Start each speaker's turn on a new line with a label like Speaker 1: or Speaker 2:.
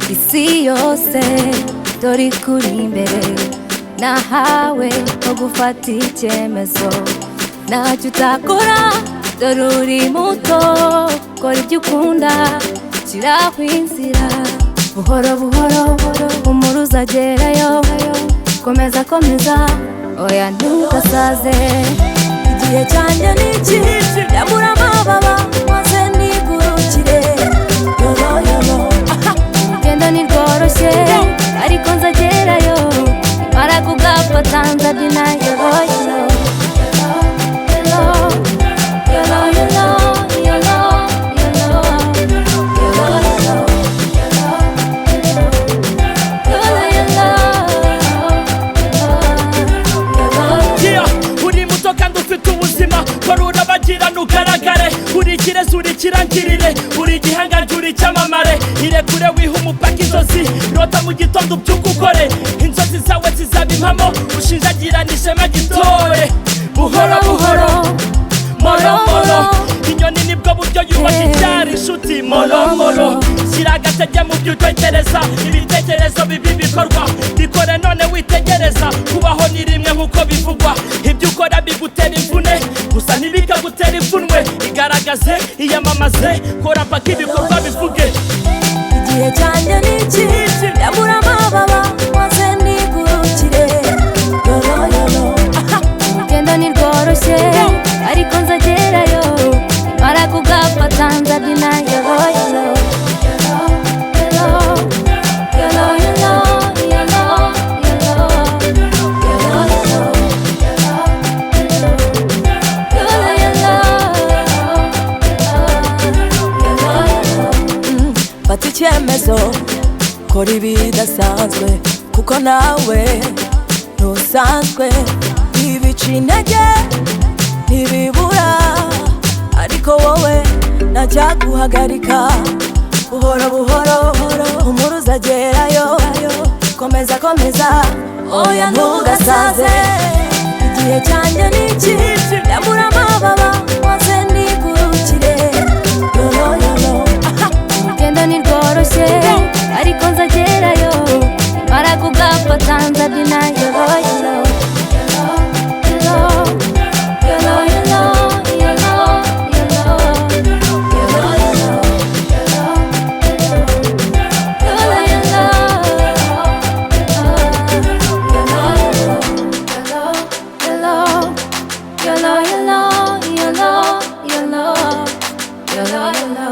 Speaker 1: isi yose dore kuri imbere nahawe ho gufata icyemezo ntacyo utakora dore uri muto kora ibyo ukunda shyiraho inzira buhoro buhoro umuri uzagerayo komeza komeza oya ntugasaze igihe cyanjye ni iki yabura amababa maze nigurukire yolo yolo urugendo ni rworoshye ariko nzagerayo mara kugafata nzabyina yolo yolo
Speaker 2: nugaragare uri kirezi uri kirangirire uri gihangange uri cyamamare irekure wiha umupaka inzozi rota mu gitondo ubyuka ukore inzozi zawe zizaba impamo ushinjagirana ishema gitore buhoro buhoro moro moro inyoni nibwo buryo yubaka icyari inshuti moro moro shyira agatege mu byo utekereza ibitekerezo bibi bikorwa bikore none witegereza kubaho ni rimwe nk'uko bivugwa ibyo ukora bigutera imvune gusa ntibikagutera ipfunwe igaragaze iyamamaze kora paka ibikorwa bivuge
Speaker 1: igihe cyanjye ni iki yabura amababa maze nigurukire yolo yolo urugendo ni rworoshye ariko nzagerayo mara kugafata nzabyina yolo yolo
Speaker 3: fata icyemezo kora ibidasanzwe kuko nawe ntusanzwe ibica intege ntibibura ariko wowe ntacyaguhagarika buhoro buhoro umuri uzagerayo komeza komeza oya ntugasaze igihe cyanjye ni iki yabura amababa maze nigurukire yolo yolo urugendo ni rworoshye ariko nzagerayo mara kugafata nzabyina yolo yolo Yolo, yolo, yolo, yolo, yolo, yolo.